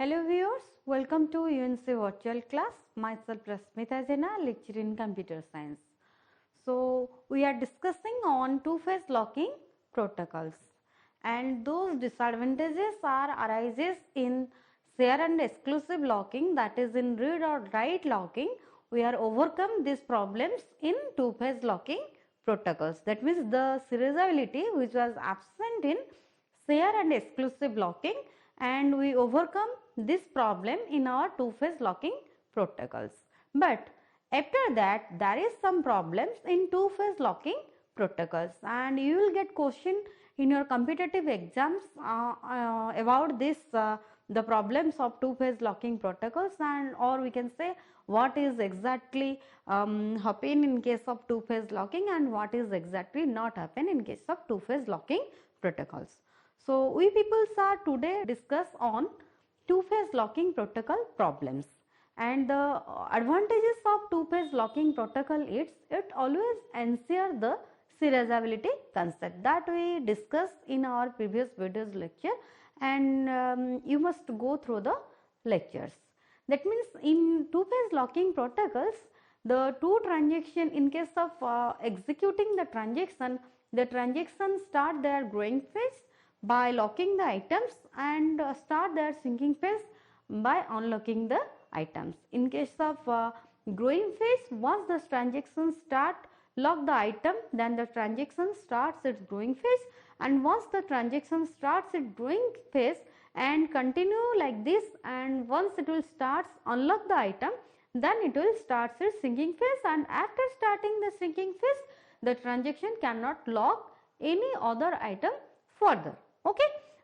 Hello viewers, welcome to UNC virtual class. Myself Rasmita Jena, lecturer in computer science. So we are discussing on two-phase locking protocols, and those disadvantages are arises in share and exclusive locking, that is in read or write locking. We are overcome these problems in two-phase locking protocols. That means the serializability which was absent in share and exclusive locking, and we overcome this problem in our two-phase locking protocols. But after that there is some problems in two-phase locking protocols, and you will get question in your competitive exams about this the problems of two-phase locking protocols, and or we can say what is exactly happen in case of two-phase locking and what is exactly not happen in case of two-phase locking protocols. So we people are today discuss on two-phase locking protocol problems, and the advantages of two-phase locking protocol is it always ensure the serializability concept that we discussed in our previous videos lecture, and you must go through the lectures. That means in two-phase locking protocols, the two transaction, in case of executing the transaction start their growing phase by locking the items and start their sinking phase by unlocking the items. In case of growing phase, once the transaction start lock the item, then the transaction starts its growing phase, and once the transaction starts its growing phase and continue like this, and once it will starts unlock the item, then it will start its sinking phase, and after starting the sinking phase the transaction cannot lock any other item further. Okay,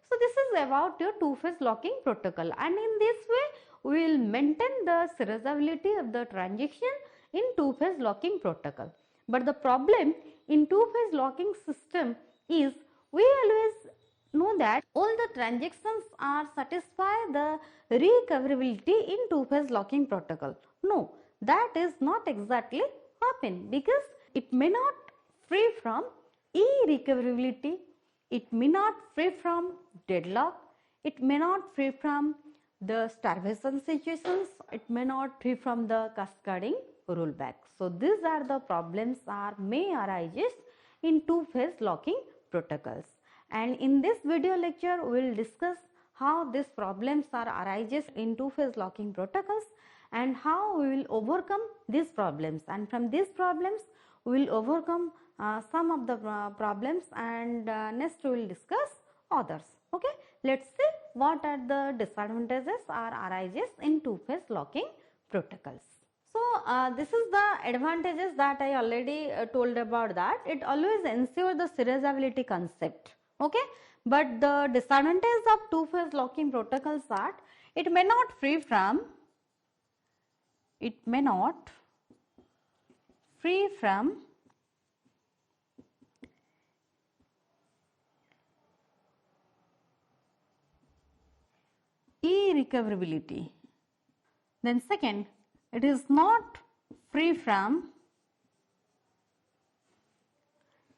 so this is about your two-phase locking protocol, and in this way we will maintain the serializability of the transaction in two-phase locking protocol. But the problem in two-phase locking system is we always know that all the transactions are satisfy the recoverability in two-phase locking protocol. No, that is not exactly happen, because it may not free from irrecoverability, it may not free from deadlock, it may not free from the starvation situations, it may not free from the cascading rollback. So these are the problems may arises in two-phase locking protocols, and in this video lecture we will discuss how these problems arises in two-phase locking protocols and how we will overcome these problems, and from these problems we will overcome some of the problems, and next we will discuss others. Okay, let's see what are the disadvantages arises in two-phase locking protocols. So this is the advantages that I already told about, that it always ensures the serializability concept. Okay, but the disadvantages of two-phase locking protocols are it may not free from irrecoverability. Then second, it is not free from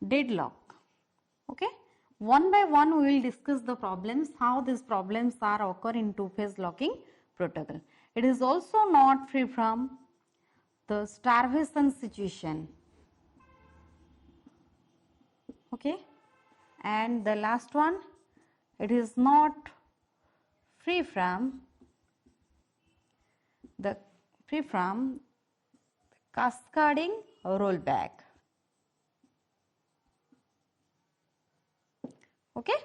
deadlock. Okay, one by one we will discuss the problems, how these problems are occur in two-phase locking protocol. It is also not free from the starvation situation. Okay, and the last one, it is not free from cascading rollback. Okay,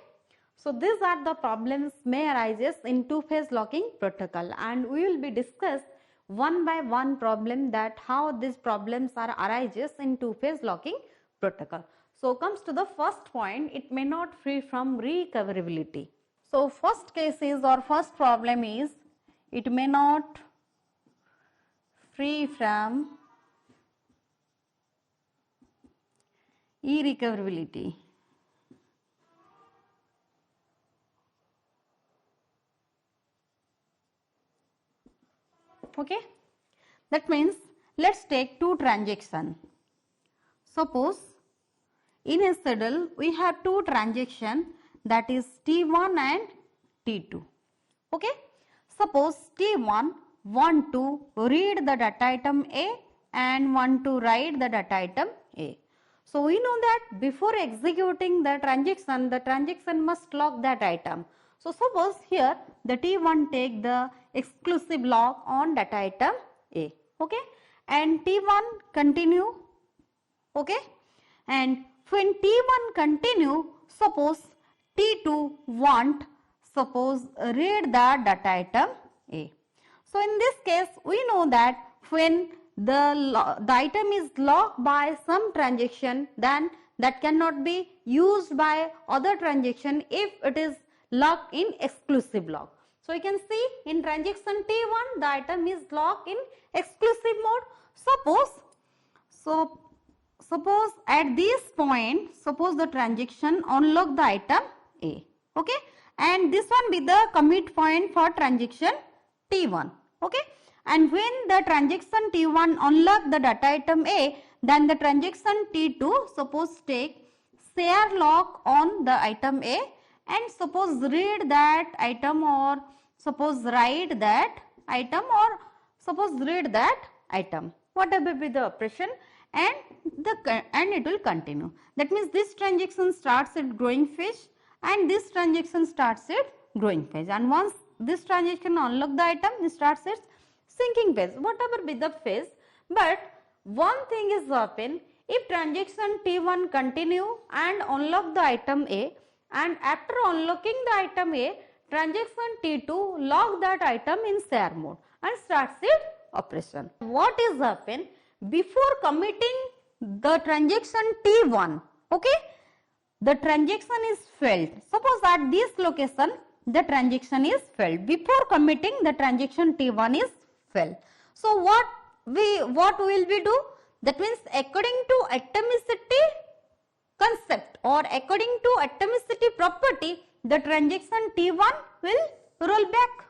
so these are the problems may arises in two-phase locking protocol, and we will be discuss one by one problem that how these problems arises in two-phase locking protocol. So comes to the first point, it may not free from recoverability. So first case is, or first problem is, it may not free from irrecoverability. Okay, that means let's take two transactions. Suppose in a schedule we have two transactions, that is T1 and T2. Okay, Suppose T1 want to read the data item A and want to write the data item A. So we know that before executing the transaction must lock that item. So suppose here the T1 take the exclusive lock on data item A, okay, and T1 continue, okay, and when T1 continue, suppose T2 want read the data item A. So in this case we know that when the item is locked by some transaction, then that cannot be used by other transaction if it is locked in exclusive lock. So you can see in transaction T1 the item is locked in exclusive mode. Suppose at this point, suppose the transaction unlock the item A, okay, and this one be the commit point for transaction T1, okay, and when the transaction T1 unlock the data item A, then the transaction T2 suppose take share lock on the item A and suppose read that item or suppose write that item or suppose read that item, whatever be the operation, and it will continue. That means this transaction starts at growing phase and this transaction starts at growing phase, and once this transaction unlock the item, it starts its sinking phase, whatever be the phase. But one thing is happen, if transaction T1 continue and unlock the item A, and after unlocking the item A, transaction T2 lock that item in share mode and starts its operation. What is happen before committing the transaction T1, okay, the transaction is failed. Suppose at this location the transaction is failed. Before committing the transaction T1 is failed. So what will we do? That means according to atomicity concept or according to atomicity property, the transaction T1 will roll back,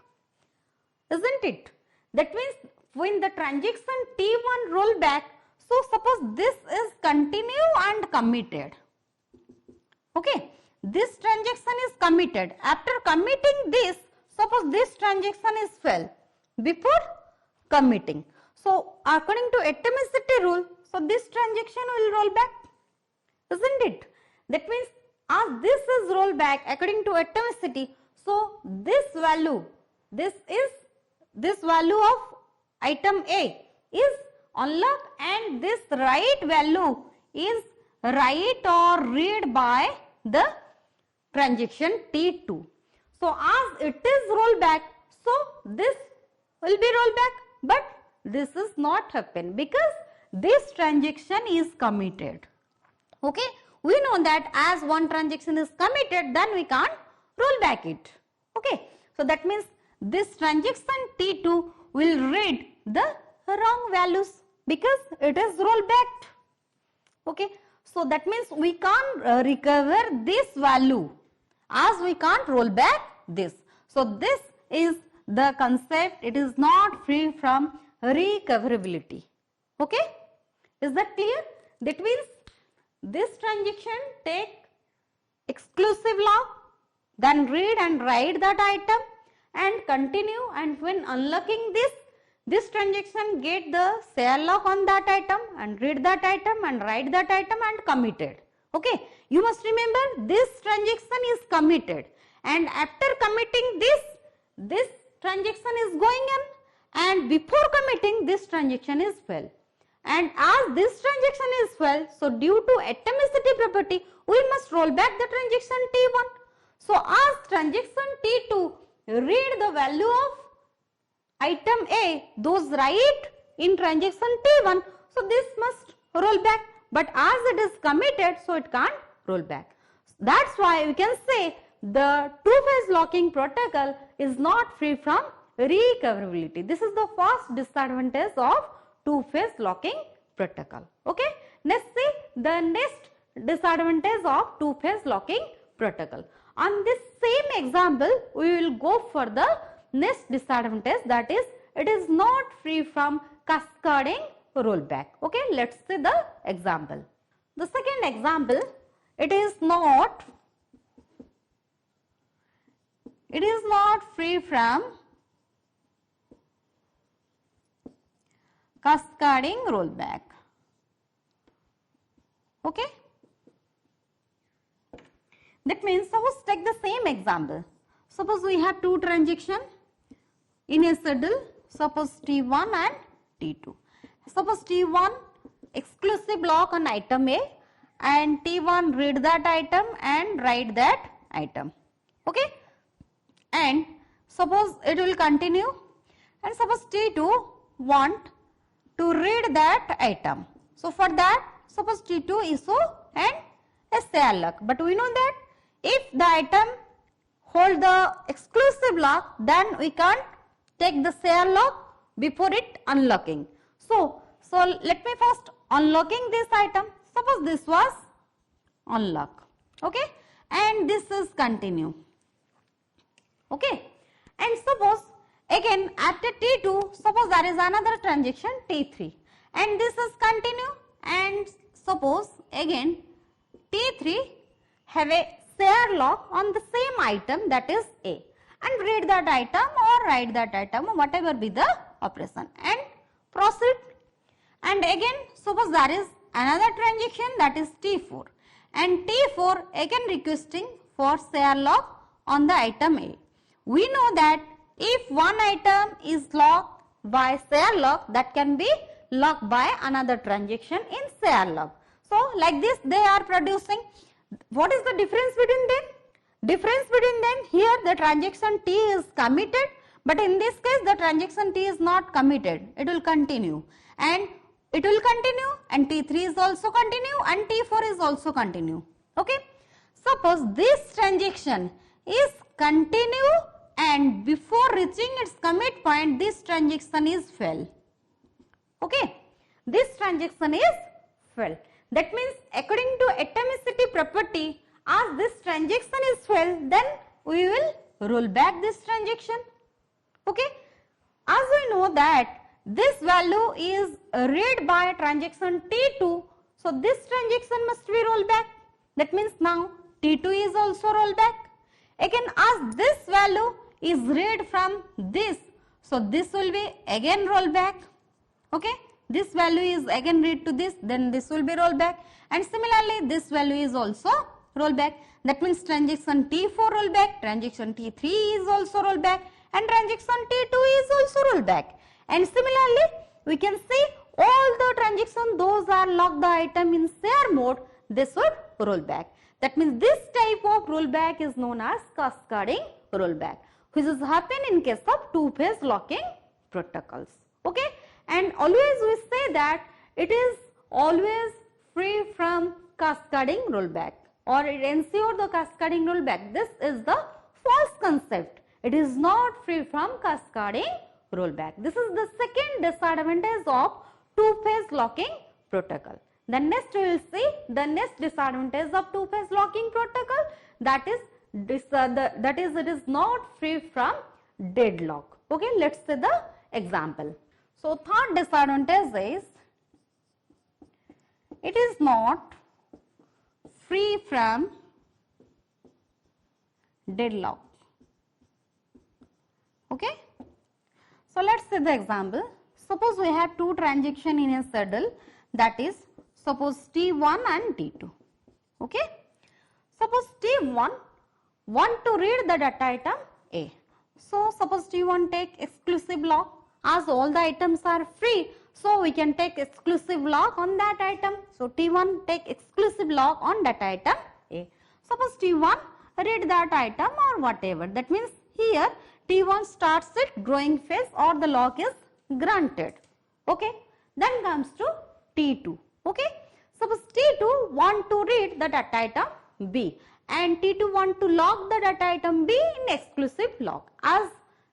isn't it? That means when the transaction T1 roll back, so suppose this is continue and committed, okay, this transaction is committed. After committing this, suppose this transaction is failed before committing. So according to atomicity rule, so this transaction will roll back, isn't it? That means as this is roll back according to atomicity, so this value of item A is unlocked and this write value is write or read by the transaction T2. So as it is roll back, so this will be roll back, but this is not happen because this transaction is committed. Okay, we know that as one transaction is committed, then we can't roll back it. Okay, so that means this transaction T2 will read the wrong values because it is roll back. Okay, so that means we can't recover this value as we can't roll back this. So this is the concept, it is not free from recoverability. Okay, is that clear? That means this transaction take exclusive lock, then read and write that item and continue, and when unlocking this transaction get the share lock on that item and read that item and write that item and committed. Okay, you must remember this transaction is committed, and after committing this transaction is going on, and before committing this transaction is failed. And as this transaction is failed, so due to atomicity property, we must roll back the transaction T1. So as transaction T2 read the value of item A, those write in transaction T1, so this must roll back. But as it is committed, so it can't roll back. That's why we can say the two-phase locking protocol is not free from recoverability. This is the first disadvantage of two-phase locking protocol. Okay, let's see the next disadvantage of two-phase locking protocol. On this same example, we will go for the next disadvantage, that is it is not free from cascading rollback. Okay, let's see the example. The second example, it is not free from cascading rollback. Okay. That means suppose take the same example. Suppose we have two transactions in a schedule, suppose T1 and T2. Suppose T1 exclusive lock on item A and T1 read that item and write that item. Okay. And suppose it will continue, and suppose T2 want to read that item. So for that, suppose T2 issue and a share lock. But we know that if the item hold the exclusive lock, then we can't take the share lock before it unlocking. So let me first unlocking this item. Suppose this was unlock. Okay. And this is continue. Okay. And suppose again after T2, suppose there is another transaction T3 and this is continue, and suppose again T3 have a share lock on the same item, that is A, and read that item or write that item or whatever be the operation and proceed. And again suppose there is another transaction, that is T4, and T4 again requesting for share lock on the item A. We know that if one item is locked by share lock, that can be locked by another transaction in share lock. So like this they are producing. What is the difference between them? Difference between them, here the transaction T is committed, but in this case the transaction T is not committed. It will continue and it will continue, and T3 is also continue and T4 is also continue. Okay. Suppose this transaction is continue and before reaching its commit point, this transaction is fail. Okay. This transaction is fail. That means according to atomicity property, as this transaction is failed, then we will roll back this transaction. Okay. As we know that this value is read by transaction T2, so this transaction must be rolled back. That means now T2 is also rolled back. Again, as this value is read from this, so this will be again rolled back. Okay. This value is again read to this, then this will be rolled back, and similarly this value is also rolled back. That means transaction T4 roll back, transaction T3 is also rolled back, and transaction T2 is also rolled back. And similarly we can see all the transactions those are locked the item in share mode, this would roll back. That means this type of rollback is known as cascading rollback, which is happen in case of two-phase locking protocols. Okay. And always we say that it is always free from cascading rollback, or it ensures the cascading rollback. This is the false concept. It is not free from cascading rollback. This is the second disadvantage of two-phase locking protocol. Then next we will see the next disadvantage of two-phase locking protocol, that is it is not free from deadlock. Okay, let's see the example. So third disadvantage is it is not free from deadlock. Okay. So let's see the example. Suppose we have two transactions in a schedule, that is suppose T1 and T2. Okay. Suppose T1 want to read the data item A. So suppose T1 take exclusive lock, as all the items are free, so we can take exclusive lock on that item. So T1 take exclusive lock on that item A. Suppose T1 read that item or whatever. That means here T1 starts its growing phase or the lock is granted. Okay. Then comes to T2. Okay. Suppose T2 want to read the data item B and T2 want to lock the data item B in exclusive lock. As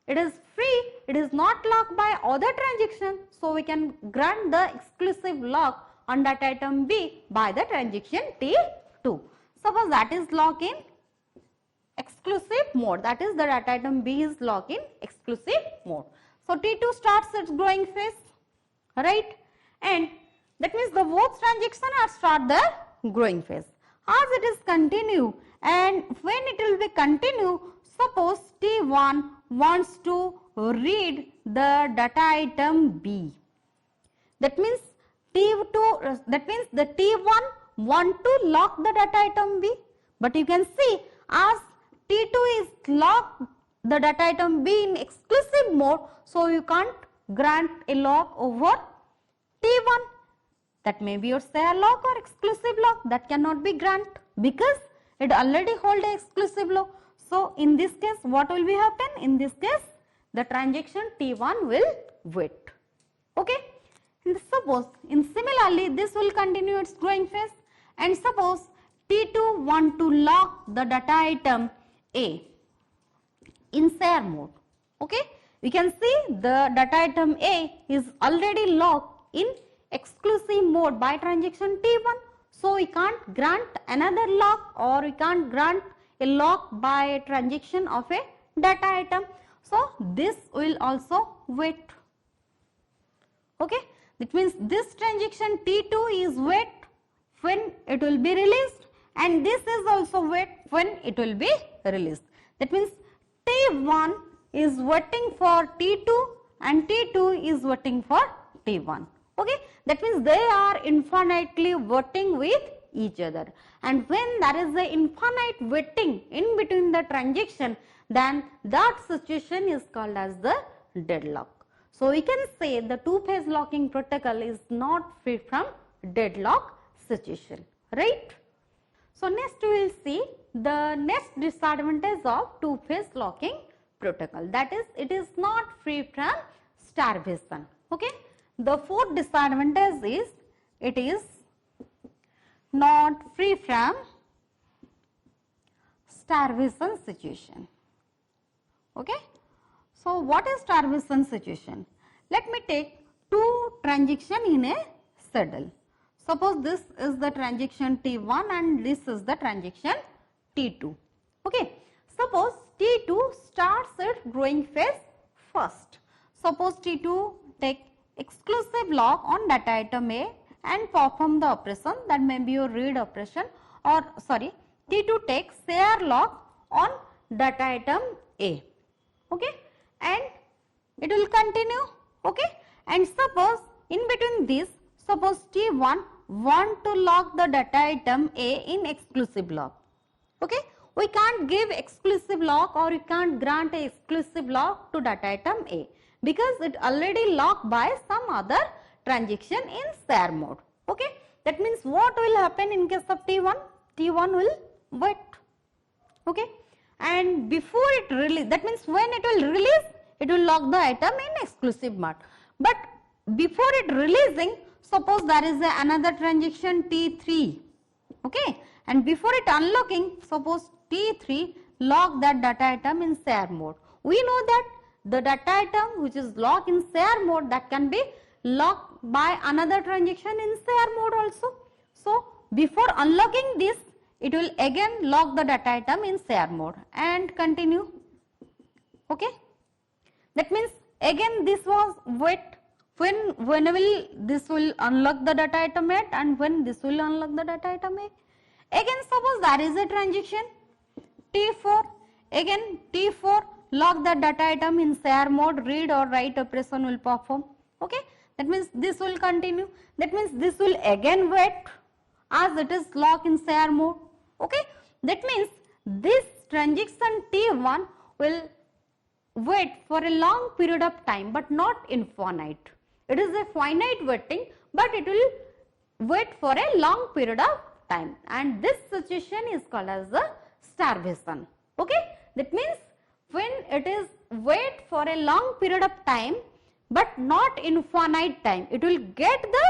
it is free, it is not locked by other transaction, so we can grant the exclusive lock on that item B by the transaction T2. Suppose that is locked in exclusive mode, that is the data item B is locked in exclusive mode. So T2 starts its growing phase, right? And that means the both transactions are start the growing phase. As it is continue, and when it will be continue, suppose T1 wants to read the data item B. That means T2, that means the T1 want to lock the data item B, but you can see as T2 is locked the data item B in exclusive mode, so you can't grant a lock over T1. That may be your share lock or exclusive lock, that cannot be granted because it already hold a exclusive lock. So in this case, what will be happen? In this case, the transaction T1 will wait. Okay. And suppose, similarly, this will continue its growing phase, and suppose T2 want to lock the data item A in share mode. Okay. We can see the data item A is already locked in exclusive mode by transaction T1. So we can't grant another lock, or we can't grant a lock by a transaction of a data item. So this will also wait. Okay. That means this transaction T2 is wait when it will be released, and this is also wait when it will be released. That means T1 is waiting for T2 and T2 is waiting for T1. Okay. That means they are infinitely waiting with each other, and when there is a infinite waiting in between the transaction, then that situation is called as the deadlock. So we can say the two-phase locking protocol is not free from deadlock situation, right? So next we will see the next disadvantage of two-phase locking protocol, that is it is not free from starvation. Okay. The fourth disadvantage is it is not free from starvation situation. Okay. So what is starvation situation? Let me take two transactions in a saddle. Suppose this is the transaction T1 and this is the transaction T2. Okay. Suppose T2 starts its growing phase first. Suppose T2 take exclusive lock on data item A and perform the operation, that may be your read operation, or sorry, T2 takes share lock on data item A. Okay. And it will continue. Okay. And suppose in between this, suppose T1 want to lock the data item A in exclusive lock. Okay. We can't give exclusive lock, or we can't grant a exclusive lock to data item A because it already locked by some other transaction in share mode. Okay. That means what will happen in case of T1? T1 will wait. Okay. And before it release, that means when it will release, it will lock the item in exclusive mode. But before it releasing, suppose there is another transaction T3. Okay. And before it unlocking, suppose T3 lock that data item in share mode. We know that the data item which is locked in share mode, that can be locked by another transaction in share mode also. So before unlocking this, it will again lock the data item in share mode and continue. Okay. That means again this was wait whenever this will unlock the data item A and when this will unlock the data item A. Again suppose there is a transaction T4, again T4 lock the data item in share mode, read or write operation will perform. Okay. That means this will continue. That means this will again wait as it is locked in share mode. Okay. That means this transaction T1 will wait for a long period of time, but not infinite. It is a finite waiting, but it will wait for a long period of time, and this situation is called as the starvation. Okay. That means when it is wait for a long period of time but not infinite time, it will get the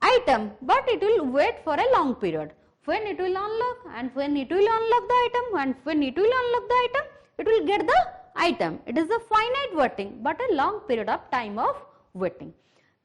item but it will wait for a long period. When it will unlock, and when it will unlock the item, and when it will unlock the item, it will get the item. It is a finite waiting but a long period of time of waiting.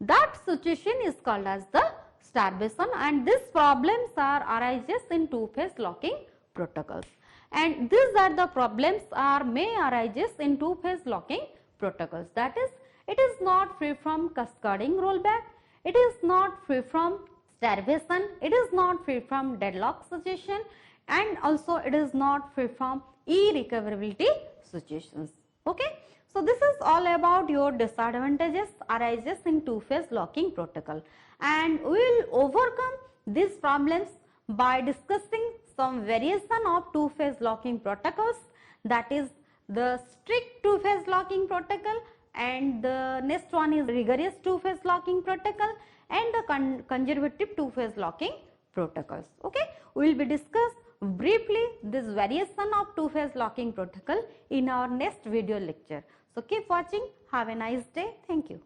That situation is called as the starvation, and these problems are arises in two-phase locking protocols. And these are the problems may arises in two-phase locking protocols. That is, it is not free from cascading rollback, it is not free from starvation, it is not free from deadlock situation, and also it is not free from irrecoverability situations. Okay. So this is all about your disadvantages arises in two-phase locking protocol, and we will overcome these problems by discussing some variation of two-phase locking protocols, that is the strict two-phase locking protocol, and the next one is rigorous two-phase locking protocol, and the conservative two-phase locking protocols. Okay, we will be discuss briefly this variation of two-phase locking protocol in our next video lecture. So keep watching. Have a nice day. Thank you.